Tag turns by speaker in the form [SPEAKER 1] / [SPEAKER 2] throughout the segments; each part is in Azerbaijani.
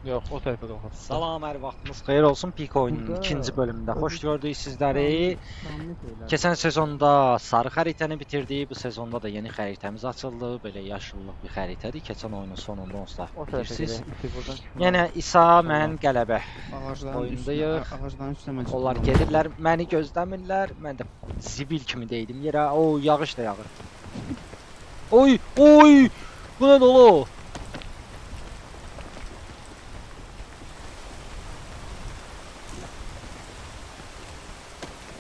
[SPEAKER 1] Yox, o tərəfə qalxaq.
[SPEAKER 2] Salam, hər vaxtınız xeyir olsun. Peak oyunun
[SPEAKER 3] Burada
[SPEAKER 2] ikinci bölümündə xoş
[SPEAKER 3] özü
[SPEAKER 2] gördük sizləri.
[SPEAKER 3] Canlı şeyler.
[SPEAKER 2] Keçən sezonda sarı xəritəni bitirdik. Bu sezonda da yeni xəritəmiz açıldı. Belə yaşıllıq bir xəritədir. Keçən oyunun sonunda onsuz da
[SPEAKER 3] O tərəfə
[SPEAKER 2] bilirsiniz.
[SPEAKER 3] gedək. İki buradan çıxmaq.
[SPEAKER 2] Yəni İsa, mən qələbə.
[SPEAKER 3] ağacların
[SPEAKER 2] oyundayıq.
[SPEAKER 3] üstünə, ağacların üstünə mən
[SPEAKER 2] Onlar
[SPEAKER 3] çıxdım.
[SPEAKER 2] gedirlər, məni gözləmirlər. Mən də zibil kimi deydim yerə. O, yağış da yağır. Oy, oy! Bu nə dolu?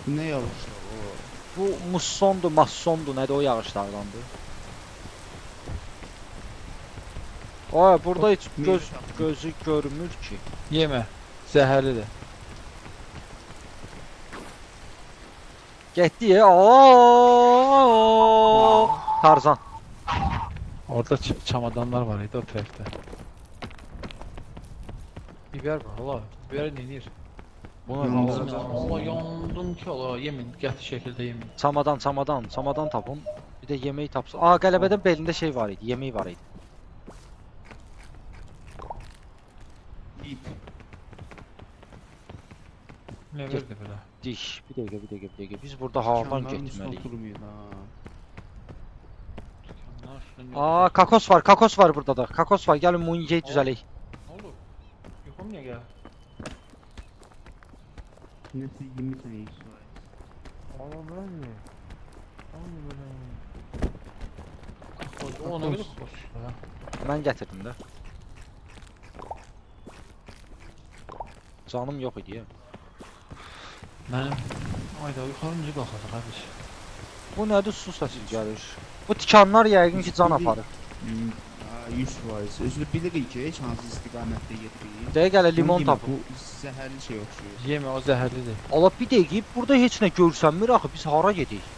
[SPEAKER 3] Bu ne yağışlar o?
[SPEAKER 2] Bu mussondur, massondur, nədir o yağışlardandır? Ay, burada heç gözü görmür ki.
[SPEAKER 1] Yemə. Zəhərlidir.
[SPEAKER 2] Getdi. Aa! Tarzan.
[SPEAKER 1] Orada çamadanlar var idi o tərəfdə. Biber var, ola. Biber neyir? Buna
[SPEAKER 3] Yandım.
[SPEAKER 1] Allah yandım ki, ola. Yemin, qəti şəkildə yemin.
[SPEAKER 2] Çamadan tapın. Bir də yemək tapsın. Aa, qələbədən belində şey var idi, yemək var idi.
[SPEAKER 3] İp.
[SPEAKER 1] Nə verdi belə?
[SPEAKER 2] Diş. Bir dəqiqə. Biz burada hardan
[SPEAKER 3] Dükanların üstünə
[SPEAKER 2] getməliyik?
[SPEAKER 3] oturmayın ha.
[SPEAKER 2] Aa, kakos var burada da. Kakos var. Gəlin bunu yeyək düzələk.
[SPEAKER 1] Nə oldu? Yuxum niyə gəl?
[SPEAKER 3] Nesi 20 sene ilk var.
[SPEAKER 1] Allah böyle. O nə qədər xoş ya.
[SPEAKER 2] Mən gətirdim də. Canım yox idi ya.
[SPEAKER 1] Mənim ayda yuxarı necə qalxacaq qardaş?
[SPEAKER 2] Bu nədir, su səsi gəlir. Bu tikanlar yəqin ki can aparır.
[SPEAKER 3] 100%. Özü bilirik ki, heç hansı istiqamətdə gedirik.
[SPEAKER 2] Dəqiq elə limon
[SPEAKER 3] Yemə,
[SPEAKER 2] tapın.
[SPEAKER 3] Bu zəhərli şey oxşuyur.
[SPEAKER 1] Yemə, o zəhərlidir.
[SPEAKER 2] Allah bir dəqiqə, burada heç nə görsənmir axı, biz hara gedirik?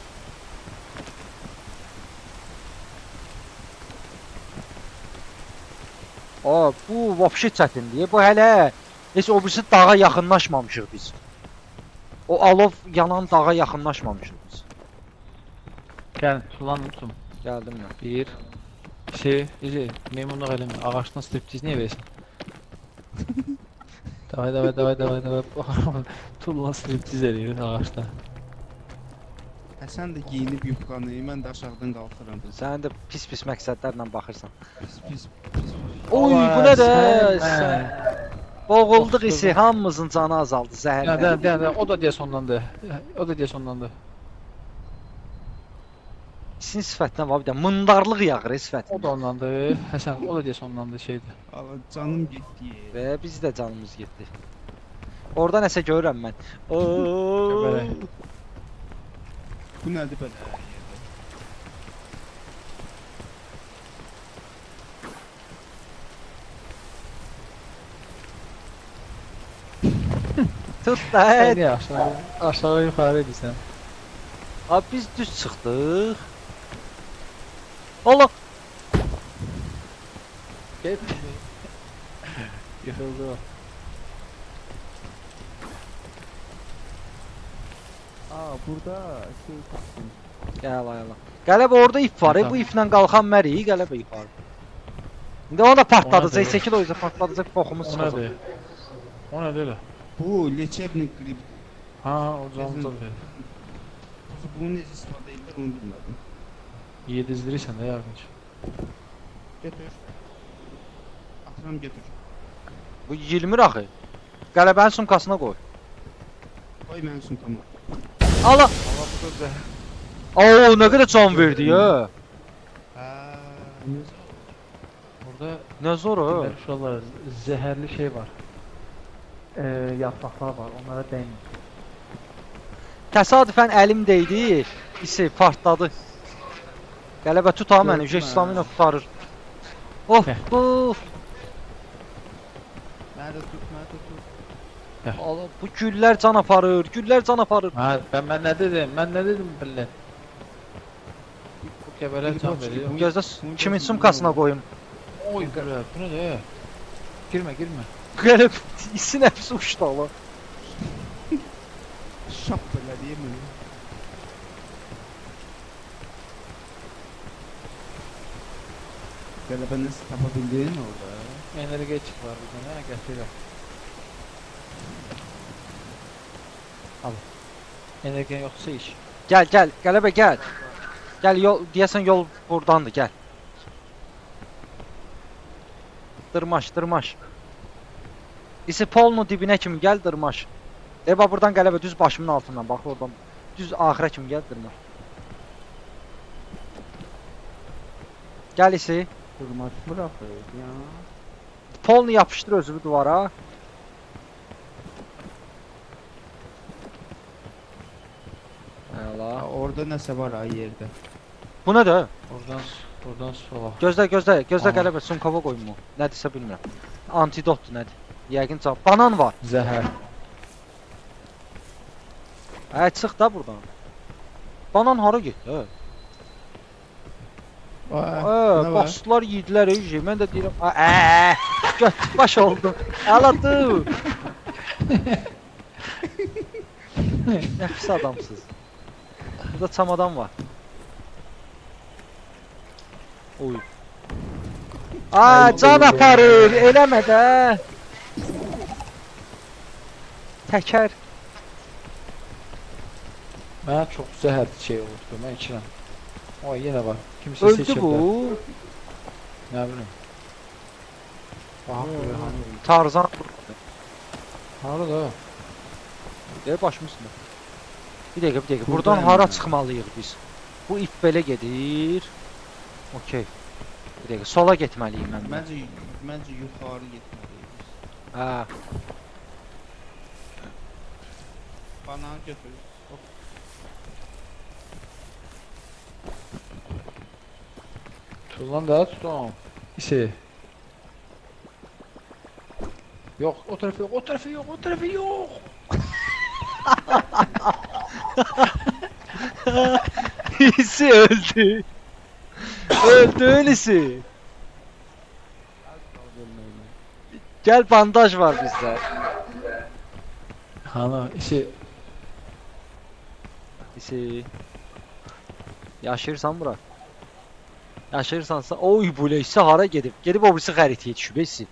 [SPEAKER 2] Aa, bu vəbşi çətindir. Bu hələ heç o birisi dağa yaxınlaşmamışıq biz. O alov yanan dağa yaxınlaşmamışıq biz.
[SPEAKER 1] Gəl, tutulan tutum.
[SPEAKER 2] Gəldim mən.
[SPEAKER 1] Bir. İki. Meymunluq eləmə. Ağaçdan striptiz niyə versin? Davay. Tutulan striptiz eləyir ağaçda.
[SPEAKER 3] Sən də geyinib yufqanı, mən də aşağıdan qalxıram.
[SPEAKER 2] Sən də pis məqsədlərlə baxırsan.
[SPEAKER 3] Pis.
[SPEAKER 2] Oy, bu nə də? Boğulduq isi, hamımızın canı azaldı, zəhərləndi.
[SPEAKER 1] O da deyə sonlandı.
[SPEAKER 2] İsin sifətinə var bir də mındarlıq yağır
[SPEAKER 1] O
[SPEAKER 2] sifətinə.
[SPEAKER 1] da onlandı. Həsən, o da deyə sonlandı şeydir.
[SPEAKER 3] Allah canım getdi.
[SPEAKER 2] Və biz də canımız getdi. Orada nəsə görürəm mən. Oo.
[SPEAKER 1] Göbələk.
[SPEAKER 3] Bu nədir belə?
[SPEAKER 2] Tut da.
[SPEAKER 1] Sən niyə aşağı yuxarı edirsən?
[SPEAKER 2] Abi biz düz çıxdıq. Allah.
[SPEAKER 1] Get. Yıxıldı o.
[SPEAKER 3] Burada şey tapdım.
[SPEAKER 2] Gəl ayala. Qələbə orada ip var. Bu iplə qalxan mərik, qələbə yuxarı. İndi o da partladacaq, çəkil o yüzden partladacaq, boxumuz
[SPEAKER 1] O
[SPEAKER 2] çıxacaq.
[SPEAKER 1] nədir? O nədir elə?
[SPEAKER 3] Bu lechebnik grip.
[SPEAKER 1] Ha, o canlı verir.
[SPEAKER 3] Bunu necə istifadə edilir onu bilmədim.
[SPEAKER 1] Yedizdirirsən də yardımcı.
[SPEAKER 3] Götür. Atıram götür.
[SPEAKER 2] Bu yilmir axı. Qələbənin sumkasına qoy.
[SPEAKER 3] Qoy mənim sumkama.
[SPEAKER 2] Allah.
[SPEAKER 1] Allah bu da zəhər.
[SPEAKER 2] Oo, nə qədər can verdi ya.
[SPEAKER 1] Burada
[SPEAKER 2] Nə zor o.
[SPEAKER 1] uşaqlar zəhərli şey var. Yarpaqlar var, onlara dəyməyin.
[SPEAKER 2] Təsadüfən əlim değdi, isi partladı. Qələbə tut ha məni,
[SPEAKER 3] Gördüm
[SPEAKER 2] İslamı ilə
[SPEAKER 3] ha.
[SPEAKER 2] tutarır. Of,
[SPEAKER 1] Gəl.
[SPEAKER 2] of.
[SPEAKER 3] Mənə tut.
[SPEAKER 2] Allah, bu güllər can aparır,
[SPEAKER 1] Ha, mən nə dedim? Mən nə dedim billə? Bu kəbələr can verir.
[SPEAKER 2] Gözdə kimin sumkasına qoyum?
[SPEAKER 1] Oy belə, bu nədir? Girmə.
[SPEAKER 2] Qələb isin hepsi uçdu Allah.
[SPEAKER 3] Şap belə deyim mi? Qələbə nəsə tapa bildin orada?
[SPEAKER 1] Energetik var burada, ne getiriyor. Al. Energen yoksa iş.
[SPEAKER 2] Gəl, gəl, qələbə gəl. Gəl yol, deyəsən yol burdandır, gəl. Dırmaş, dırmaş. İsi polun dibinə kimi gəl, dırmaş. Bax buradan qələbə düz başımın altından, bax oradan. Düz axıra kimi gəl, dırmaş. Gəl isi.
[SPEAKER 3] Durmaç bırakır ya.
[SPEAKER 2] Polunu yapışdır özünü duvara. Əla.
[SPEAKER 3] Orada nəsə var ha yerdə.
[SPEAKER 2] Bu nədir?
[SPEAKER 1] Buradan sola.
[SPEAKER 2] Gözlə, gözlə, gözlə
[SPEAKER 1] Aha.
[SPEAKER 2] qələbə, sunkava qoyma. Nədirsə bilmirəm. Antidotdur nədir? Yəqin cavab. Banan var.
[SPEAKER 1] Zəhər.
[SPEAKER 2] Çıx da buradan. Banan hara getdi? Bastılar yedilər ey. Mən də deyirəm, göt baş oldu. Aladı. Nə pis adamsınız. Burada çamadan var. Oy. Can aparır, eləmə də. Təkər.
[SPEAKER 1] Mənə çox zəhər şey oldu, mən içirəm. O yenə var. Kimsə
[SPEAKER 2] Öldü
[SPEAKER 1] seçirdi.
[SPEAKER 2] bu.
[SPEAKER 1] Nə bilim. Bax, hani.
[SPEAKER 2] Tarzan.
[SPEAKER 1] Harada?
[SPEAKER 2] Başımın üstündə. Bir dəqiqə. Buradan hara çıxmalıyıq biz? Bu ip belə gedir. Okey. Bir dəqiqə, sola getməliyim mən.
[SPEAKER 3] Məncə yuxarı getməliyik.
[SPEAKER 2] Hə.
[SPEAKER 3] Bananı götür.
[SPEAKER 1] Tutulan da tutam. İsi. Yok, o tarafı yok, o tarafı yok, o tarafı yok.
[SPEAKER 2] İsi öldü. Öldü öylesi. Gel bandaj var bizde.
[SPEAKER 1] Hana, işi
[SPEAKER 2] İsi. Yaşayırsan bura. Yaşayırsansa oy bu leysi hara gedib. Gedib o birisi xəritəyə düşüb esi.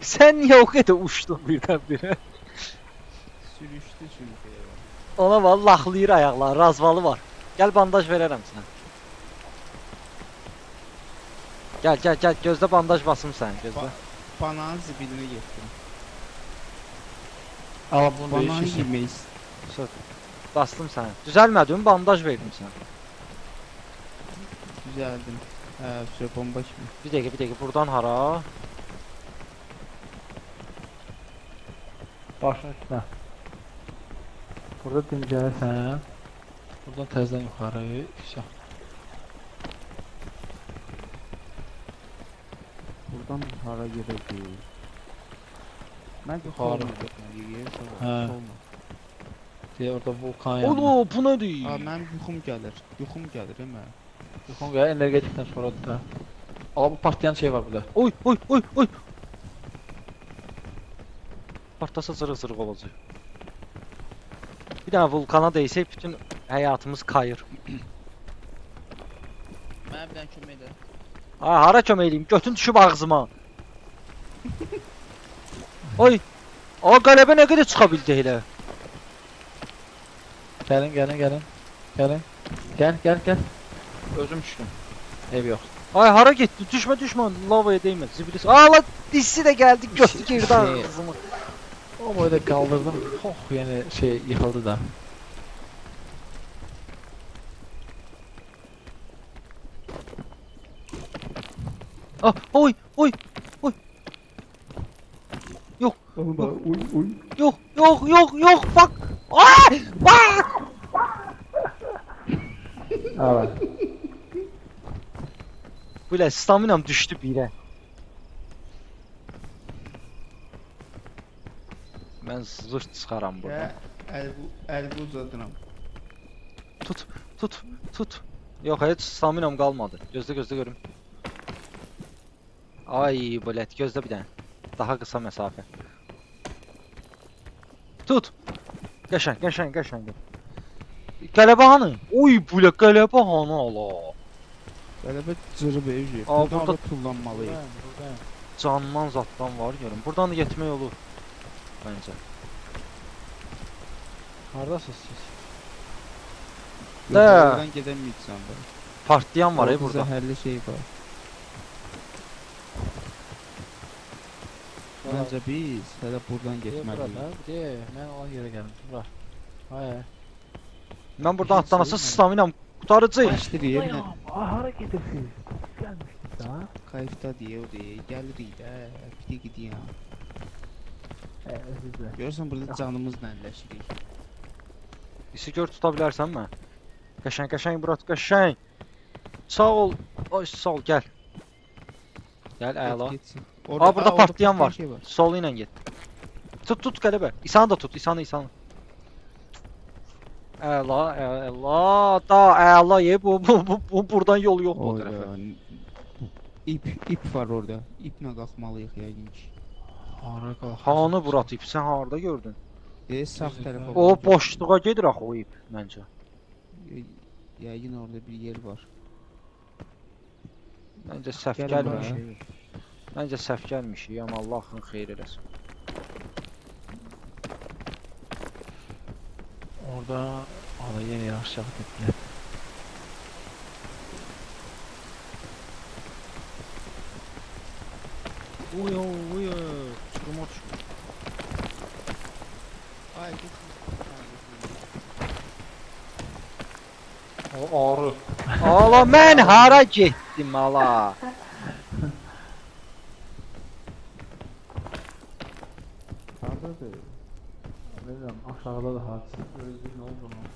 [SPEAKER 2] Sen niye o kadar uçtun birdən-birə?
[SPEAKER 3] Sürüşdü çünki.
[SPEAKER 2] Ona var laxlayır ayaqları, razvalı var. Gəl bandaj verərəm sənə. Gəl, gözlə bandaj basım sən, gözlə.
[SPEAKER 3] Bananın zibilinə getdim.
[SPEAKER 1] al bunu
[SPEAKER 3] Bananı
[SPEAKER 1] değişirsin.
[SPEAKER 3] yemək
[SPEAKER 2] Söz. Bastım sənə. Düzəlmədin, bandaj verdim sənə.
[SPEAKER 3] düzəldim. Bomba kimi.
[SPEAKER 2] Bir dəqiqə, buradan hara?
[SPEAKER 1] Başın üstüne. Burada dincəlirsən. Buradan təzədən yuxarı. İşte.
[SPEAKER 3] Buradan hara gedəcəyik? Məncə
[SPEAKER 1] Yuxarı. Hə. Diye orada vulkan yanında.
[SPEAKER 2] Oğlum, bu nədir?
[SPEAKER 3] Mənim yuxum gəlir. Yuxum gəlir əmə.
[SPEAKER 1] Yuxun gəlir, energetikdən sonra da. Aa, bu partlayan şey var burada.
[SPEAKER 2] Oy. Partasa zırıq olacaq. Bir dənə vulkana dəysək bütün həyatımız kayır.
[SPEAKER 3] Mənə bir dənə kömək edə.
[SPEAKER 2] Hara kömək eləyim? Götün düşüb ağzıma. Oy. Qələbə nə qədər çıxa bildi elə?
[SPEAKER 1] Gelin. Gel. Özüm düştüm. Ev yok.
[SPEAKER 2] Hara getdi? Düşmə, lavaya dəymə. Zibilis. La dişsi də gəldi, götü girdi
[SPEAKER 1] Şey-
[SPEAKER 2] ağzıma.
[SPEAKER 1] O boyda kaldırdım. Yani şey yıkıldı da.
[SPEAKER 2] Oy. Yok, bak. Bak.
[SPEAKER 1] Evet.
[SPEAKER 2] Belə staminam düşdü birə. Mən zırt çıxaram buradan.
[SPEAKER 3] Əlimi uzadıram.
[SPEAKER 2] Tut. Yox, heç staminam qalmadı. Gözlə görüm. Ay, blət, gözlə bir dənə. Daha qısa məsafə. Tut. Qəşəng. Qələbə hanı? Oy, bu qələbə hanı ala.
[SPEAKER 3] Qələbə cırıb evci.
[SPEAKER 2] Aa,
[SPEAKER 3] Buradan
[SPEAKER 2] burada-
[SPEAKER 3] da tullanmalıyıq.
[SPEAKER 1] Buradayım.
[SPEAKER 2] Candan zatdan var görüm. Buradan da getmək olur. Məncə.
[SPEAKER 1] Hardasınız siz?
[SPEAKER 2] Də.
[SPEAKER 3] Oradan gedəməyəcəksən də.
[SPEAKER 2] Partlayan var
[SPEAKER 3] Orada
[SPEAKER 2] burada.
[SPEAKER 3] zəhərli şey var. Məncə biz hələ buradan getməliyik.
[SPEAKER 1] Burada, mən ona görə gəldim. Bura. Ay.
[SPEAKER 2] Mən buradan atlanasa stamina qutarıcıyım.
[SPEAKER 3] Başdır yerine.
[SPEAKER 1] Hara gedirsiniz? Gəlmişsiniz ha?
[SPEAKER 3] Kayıfda deyə o deyə. Gəlirik də. Bir gidiyəm.
[SPEAKER 1] Sizdə.
[SPEAKER 3] Görürsən burada canımızla əlləşirik.
[SPEAKER 2] İsi gör tuta bilərsən mən. Qəşəng Murat, qəşəng. Sağ ol. Ay sağ ol, gəl. Gəl əla.
[SPEAKER 3] Getsin.
[SPEAKER 2] Aa, burada partlayan var.
[SPEAKER 3] Şey var.
[SPEAKER 2] Solu ilə get. Tut qələbə. İsanı da tut, İsanı. Əla. Da əla ye. Bu buradan yol yox bu tərəfə.
[SPEAKER 3] İp var orada. İplə qalxmalıyıq yəqin ki.
[SPEAKER 1] Hara qalx.
[SPEAKER 2] Hanı Murat ip? Sən harda gördün?
[SPEAKER 3] Sağ tərəfə.
[SPEAKER 2] O boşluğa gedir axı o ip məncə.
[SPEAKER 3] Yəqin orada bir yer var.
[SPEAKER 2] Məncə səhv
[SPEAKER 3] Gəl
[SPEAKER 2] gəlmişik. Məncə səhv gəlmişik, amma Allah axırın xeyir eləsin.
[SPEAKER 1] Orada ala yenə aşağı getdilər.
[SPEAKER 2] Uy, çuruma düşdü.
[SPEAKER 3] Ay,
[SPEAKER 1] O ağrı.
[SPEAKER 2] Ala mən hara getdim ala?
[SPEAKER 1] Hardadır? Bilmirəm, aşağıda da hadisə. Özü nə oldu ona?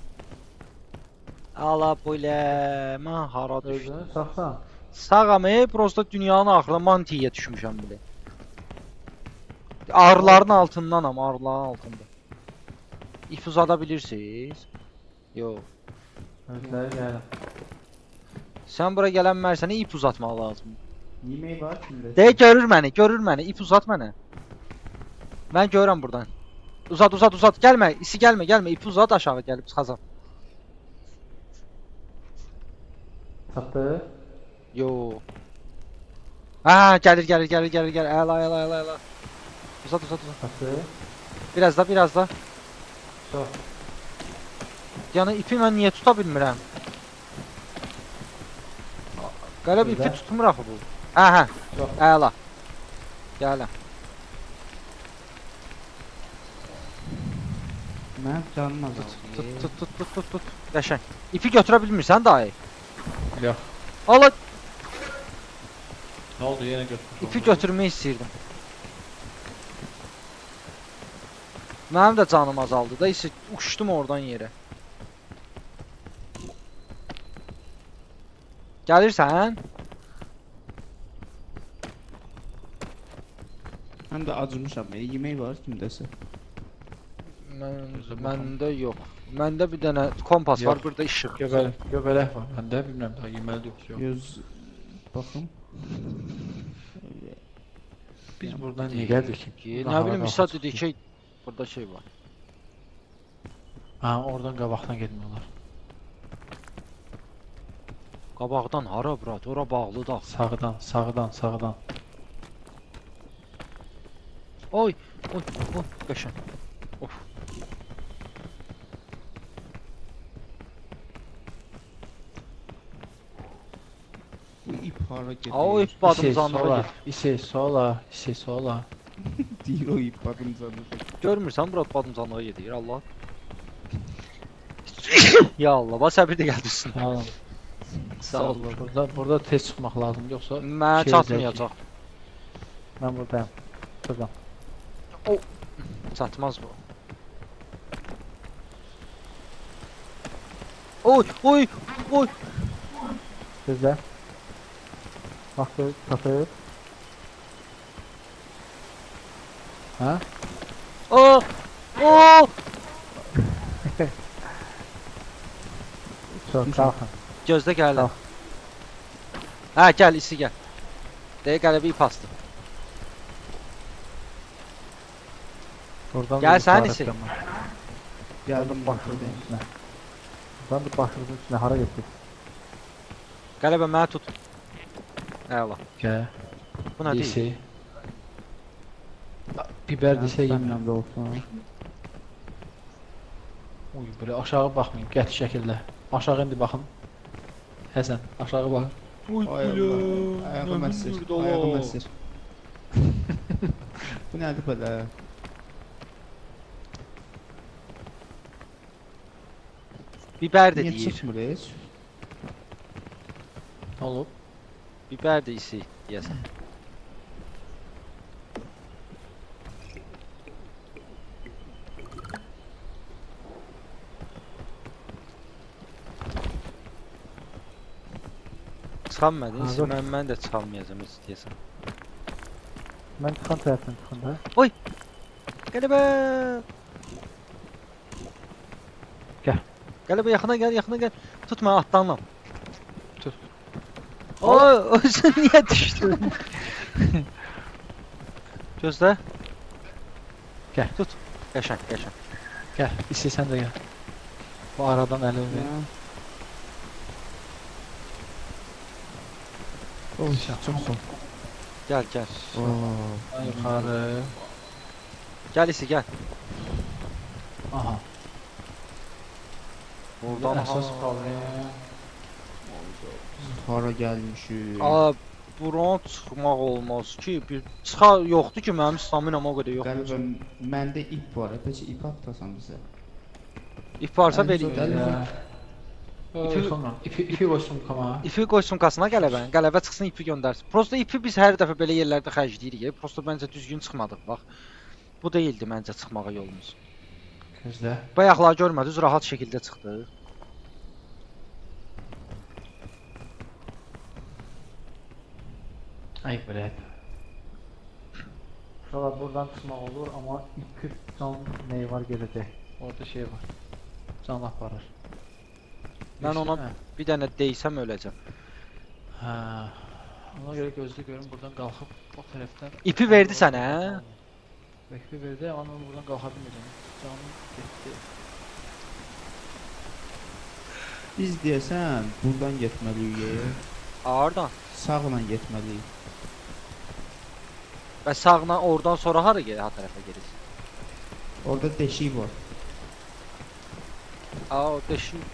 [SPEAKER 2] Ala belə mən hara düşdüm?
[SPEAKER 1] Özünü saxsan.
[SPEAKER 2] Sağam, prosta dünyanın axırına mantiyaya düşmüşəm belə. Arıların altındanam, arıların altında. İp uzada bilirsiniz? Yox.
[SPEAKER 1] Özləri gəlin.
[SPEAKER 2] Sən bura gələn mərsənə ip uzatmaq lazım.
[SPEAKER 3] yemək var kimdə?
[SPEAKER 2] De görür məni, ip uzat mənə. Mən görürəm burdan. Uzat, gəlmə, isi gəlmə, ip uzat aşağı gəlib çıxacam.
[SPEAKER 1] Çatdı.
[SPEAKER 2] Yo. Ha, gəlir. Əla. Uzat.
[SPEAKER 1] Çatdı.
[SPEAKER 2] Biraz da.
[SPEAKER 1] Çox.
[SPEAKER 2] Yəni ipi mən niyə tuta bilmirəm? Qələb ipi
[SPEAKER 1] Burada.
[SPEAKER 2] tutmur axı bu. Hə.
[SPEAKER 1] Yox.
[SPEAKER 2] Əla. Gələm.
[SPEAKER 3] Mən canım azaldı.
[SPEAKER 2] Tut. Qəşəng. İpi götürə bilmirsən dayı.
[SPEAKER 1] Yox.
[SPEAKER 2] Ala
[SPEAKER 1] Nə oldu yenə götürdüm.
[SPEAKER 2] ipi götürmək istəyirdim. Mənim də canım azaldı da, isə uçdum oradan yerə. Gəlirsən?
[SPEAKER 3] Həm də acımışam. Yemək var kimdəsə.
[SPEAKER 2] Məndə yox. Məndə bir dənə kompas var,
[SPEAKER 1] Yox.
[SPEAKER 2] burada işıq.
[SPEAKER 1] Göbələk var. Məndə bilmirəm daha yeməli yoxsa yox.
[SPEAKER 3] Göz baxım.
[SPEAKER 1] Biz buradan niyə gəldik ki?
[SPEAKER 2] Nə bilim, İsa dedi ki, burada şey var.
[SPEAKER 1] Ha, oradan qabaqdan getmək olar.
[SPEAKER 2] Qabaqdan hara brat? Ora bağlı da.
[SPEAKER 1] Sağdan.
[SPEAKER 2] Oy, qəşəng. Of.
[SPEAKER 3] Bu ip hara gedir?
[SPEAKER 2] O ip badımcanlığa gedir.
[SPEAKER 1] İşe sola.
[SPEAKER 3] deyir o ip badımcanlığa.
[SPEAKER 2] Görmürsən Murat badımcanlığa gedir, Allah. Ya Allah, bax səbir də gəldi üstünə.
[SPEAKER 1] Sağ ol.
[SPEAKER 2] Sağ ol.
[SPEAKER 1] Burada tez çıxmaq lazım yoxsa
[SPEAKER 2] Mənə
[SPEAKER 1] şey
[SPEAKER 2] çatmayacaq.
[SPEAKER 1] mən buradayım. Buradan.
[SPEAKER 2] Çatmaz bu. Oy.
[SPEAKER 1] Gözlə. Baxdır, tapır. Ha?
[SPEAKER 2] Oo!
[SPEAKER 1] Çox qalxın.
[SPEAKER 2] Gözdə gəlin.
[SPEAKER 1] Qalx.
[SPEAKER 2] Hə, gəl, isi gəl. Deyə qələbi ip astı.
[SPEAKER 1] Oradan
[SPEAKER 2] Gəl sən isi.
[SPEAKER 3] Gəldim
[SPEAKER 1] Başımızın üstünə. Buradan da başımızın üstünə hara getdik?
[SPEAKER 2] Qələbə məni tut. Əla.
[SPEAKER 1] Gəl.
[SPEAKER 2] Bu nə deyil?
[SPEAKER 1] Lise. Biber desə yemin.
[SPEAKER 3] Səndən də olsun.
[SPEAKER 1] Uy, böyle aşağı baxmayın, qəti şəkildə. Aşağı indi baxın. Həsən, aşağı baxın.
[SPEAKER 2] Uy,
[SPEAKER 3] Ay Allah. Ayağım əsir. Ayağım əsir. Bu nədir belə?
[SPEAKER 2] Biber də
[SPEAKER 3] Niyə
[SPEAKER 2] deyir.
[SPEAKER 3] çıxmır heç?
[SPEAKER 1] Nə olub?
[SPEAKER 2] Biber də isi deyəsən. Çıxanmadın,
[SPEAKER 1] Ha,
[SPEAKER 2] isi
[SPEAKER 1] yox.
[SPEAKER 2] mən də çıxanmayacam heç deyəsən.
[SPEAKER 1] Mən çıxan tərəfdən çıxanda.
[SPEAKER 2] Qələbə!
[SPEAKER 1] Gəl.
[SPEAKER 2] Qələbə yaxına gəl, yaxına gəl. Tut məni atlanma.
[SPEAKER 1] Tut.
[SPEAKER 2] Oy, özün niyə düşdün? Gözlə.
[SPEAKER 1] Gəl.
[SPEAKER 2] Tut. Qəşəng, qəşəng.
[SPEAKER 1] Gəl, istəyirsən də gəl. Bu aradan əlini ver.
[SPEAKER 3] Oy, çox sol.
[SPEAKER 2] Gəl, gəl.
[SPEAKER 3] Oo.
[SPEAKER 1] Yuxarı.
[SPEAKER 2] Gəl isi, gəl.
[SPEAKER 1] Aha.
[SPEAKER 2] Buradan
[SPEAKER 1] Əsas problem.
[SPEAKER 3] Hara gəlmişik?
[SPEAKER 2] Aa, buran çıxmaq olmaz ki. Bir çıxa yoxdur ki, mənim staminam o qədər yoxdur.
[SPEAKER 3] Qəlbə, məndə ip var. Peki ip atlasan bizə.
[SPEAKER 2] İp varsa
[SPEAKER 3] Əlinizə
[SPEAKER 2] verin.
[SPEAKER 3] gəlir.
[SPEAKER 1] İpi qoysun kama.
[SPEAKER 2] İpi qoysun kasına qələbə. Qələbə çıxsın, ipi göndərsin. Prosta ipi biz hər dəfə belə yerlərdə xərcləyirik. Prosta məncə düzgün çıxmadıq, bax. Bu deyildi məncə çıxmağa yolumuz.
[SPEAKER 1] Gözlə.
[SPEAKER 2] Bayaqlar görmədiniz, rahat şəkildə çıxdı.
[SPEAKER 1] Ay bre. Şurada buradan çıxmaq olur, amma ipi can neyi var gedəcək. Orada şey var. Can aparır.
[SPEAKER 2] Mən ona
[SPEAKER 1] Hə.
[SPEAKER 2] bir dənə deysəm öləcəm.
[SPEAKER 1] Hə. Ona görə gözlə görüm buradan qalxıb o tərəfdən.
[SPEAKER 2] İpi verdi sənə?
[SPEAKER 1] İpi verdi, amma mən buradan qalxa bilməyəcəm. Canım getdi.
[SPEAKER 3] Biz deyəsən buradan getməliyik.
[SPEAKER 2] Hardan?
[SPEAKER 3] Sağla getməliyik.
[SPEAKER 2] Və sağdan oradan sonra hara gedir, ha tərəfə gedir?
[SPEAKER 3] Orada deşik var.
[SPEAKER 2] Aa, o deşik.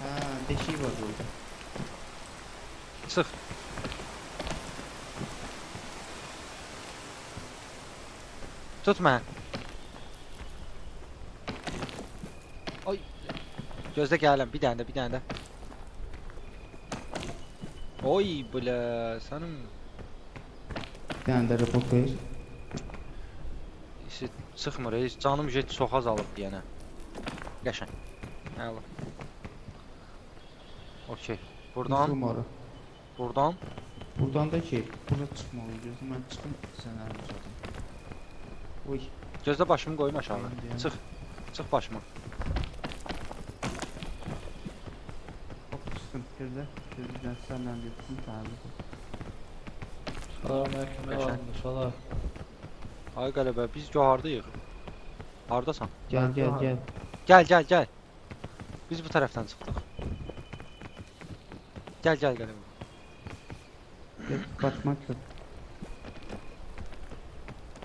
[SPEAKER 3] Hə, deşik var orada.
[SPEAKER 2] Çıx. Tut mən. Ay. Gözlə gələm, bir dənə də, bir dənə də. Oy, belə sənin
[SPEAKER 3] Bir dənə də report ver.
[SPEAKER 2] işi çıxmır, heç canım jet çox azalıb deyənə. Qəşəng. Əla. Okey. Buradan,
[SPEAKER 3] Numara.
[SPEAKER 2] buradan.
[SPEAKER 3] Buradan da ki, bura çıxmalıyıq. Mən çıxım sənə uzadım. Oy.
[SPEAKER 2] Gözlə başımı qoyum aşağı.
[SPEAKER 3] Deyəm.
[SPEAKER 2] Çıx. Çıx başıma.
[SPEAKER 3] Hop, çıxdım. Gözlə. Gözlə sənlə getsin təhlükə.
[SPEAKER 1] Salamünaleyküm.
[SPEAKER 2] Qəşəng.
[SPEAKER 1] Salam.
[SPEAKER 2] Ay qələbə, biz hardayıq? Hardasan?
[SPEAKER 3] Gəl, gəl, gəl.
[SPEAKER 2] Gəl, gəl, gəl. Biz bu tərəfdən çıxdıq. Gəl, gəl, qələbə.
[SPEAKER 3] Gəl, qaçmaq yox.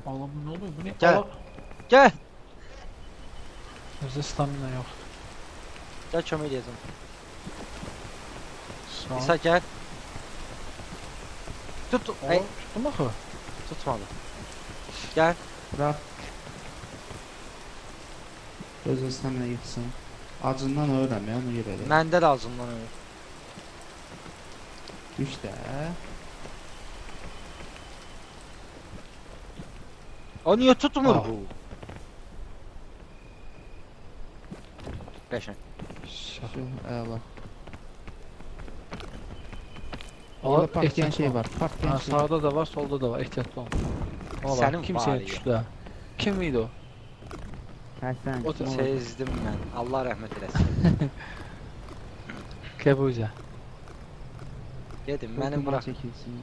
[SPEAKER 1] Oğlum bu nə oluyor? Bu ne?
[SPEAKER 2] Gəl.
[SPEAKER 1] Aa,
[SPEAKER 2] Gəl.
[SPEAKER 1] Bizdə stamina yoxdur.
[SPEAKER 2] Gəl kömək edəcəm.
[SPEAKER 1] Sağ ol.
[SPEAKER 2] İsa gəl. Tut. Ey,
[SPEAKER 1] Tuttum axı.
[SPEAKER 2] tutmadı. Gəl.
[SPEAKER 3] Bırax. Gözlə sənlə yıxsın. Acından ölürəm ya, onu yer elə.
[SPEAKER 2] Məndə lazımdan öyle.
[SPEAKER 3] Düş də.
[SPEAKER 2] O niyə tutmur
[SPEAKER 1] Aa.
[SPEAKER 2] bu? Qəşəng.
[SPEAKER 3] Əla.
[SPEAKER 1] Aa,
[SPEAKER 3] Orada partlayan
[SPEAKER 1] ehtiyatlı
[SPEAKER 3] şey
[SPEAKER 1] ol.
[SPEAKER 3] var. Partlayan
[SPEAKER 1] Ha,
[SPEAKER 3] şey var.
[SPEAKER 1] sağda da var, solda da var. Ehtiyatlı ol. Ona
[SPEAKER 2] Sənin
[SPEAKER 1] bak, kimseye
[SPEAKER 2] var ya.
[SPEAKER 1] düşdü ha. Kim idi o?
[SPEAKER 3] Həsən.
[SPEAKER 1] O da
[SPEAKER 2] Sezdim mən. Allah rəhmət eləsin.
[SPEAKER 1] Kebuca.
[SPEAKER 2] Dedim, mənim bırak.
[SPEAKER 3] çəkilsin.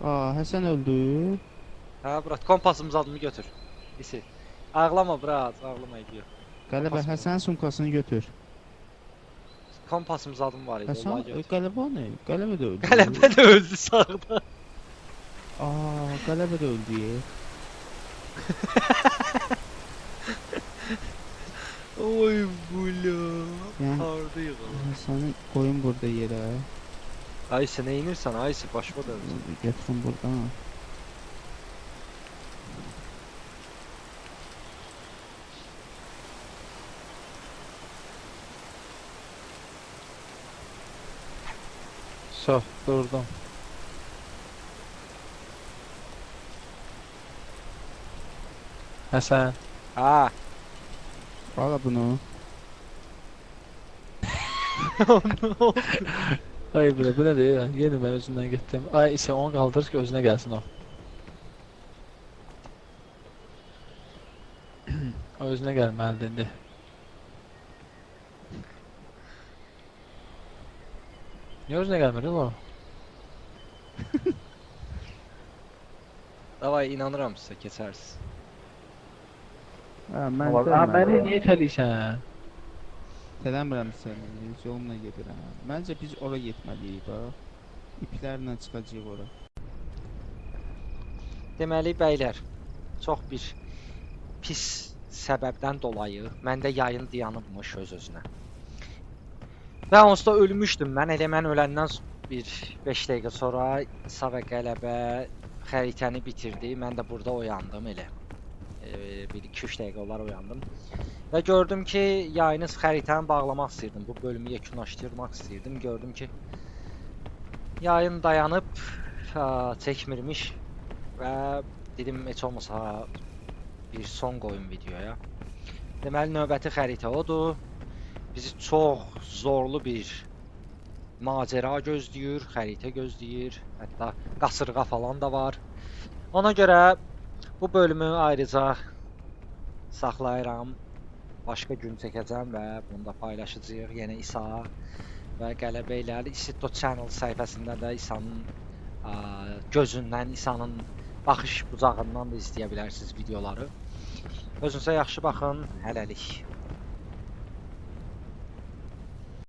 [SPEAKER 3] Həsən öldü.
[SPEAKER 2] Ha brat, kompasımız adımı götür. İsi. Ağlama brat, ağlama ediyor.
[SPEAKER 3] Qələbə
[SPEAKER 2] Kompasım
[SPEAKER 3] Həsənin sumkasını götür.
[SPEAKER 2] Kompasımız adım var idi,
[SPEAKER 3] Həsən
[SPEAKER 2] vallahi götür.
[SPEAKER 3] qələbə nə? Qələbə də öldü.
[SPEAKER 2] Qələbə də öldü sağda.
[SPEAKER 3] Qələbə də öldü.
[SPEAKER 2] Oy bula.
[SPEAKER 3] Yəni
[SPEAKER 2] Harda yığılır?
[SPEAKER 3] Həsəni qoyun burada yerə.
[SPEAKER 2] Ayşe ne inirsən? Ayşe başıma döndü.
[SPEAKER 3] Götürün buradan.
[SPEAKER 1] Sağ durdum. Həsən.
[SPEAKER 2] Ha.
[SPEAKER 3] Al bunu.
[SPEAKER 1] Ay bre, bu nədir ya? Yenə mən özümdən getdim. Ay isə onu qaldır ki, özünə gəlsin o. O özünə gəlməlidir indi. Niyə özünə gəlmir o?
[SPEAKER 2] Davay inanıram sizə keçərsiz.
[SPEAKER 1] Məni niyə itəliysən?
[SPEAKER 3] Tələmirəm səni. Heç yolumla gedirəm. Məncə biz ora getməliyik bax. İplərlə çıxacağıq ora.
[SPEAKER 2] Deməli bəylər, çox bir pis səbəbdən dolayı məndə yayın dayanıbmış öz-özünə. Və onsuz da ölmüşdüm mən. Elə mən öləndən bir 5 dəqiqə sonra İsa və Qələbə xəritəni bitirdi. Mən də burada oyandım elə. Bir 2-3 dəqiqə olar oyandım. Və gördüm ki, yayınız xəritəni bağlamaq istəyirdim. Bu bölümü yekunlaşdırmaq istəyirdim. Gördüm ki, yayın dayanıb çəkmirmiş və dedim heç olmasa bir son qoyun videoya. Deməli növbəti xəritə odur. Bizi çox zorlu bir macera gözləyir, xəritə gözləyir. Hətta qasırğa falan da var. Ona görə bu bölümü ayrıca saxlayıram. Başqa gün çəkəcəm və bunu da paylaşacağıq. Yenə İsa və Qələbə ilə Isito Channel səhifəsində də İsa'nın gözündən, İsa'nın baxış bucağından da izləyə bilərsiniz videoları. Özünüzə yaxşı baxın. Hələlik.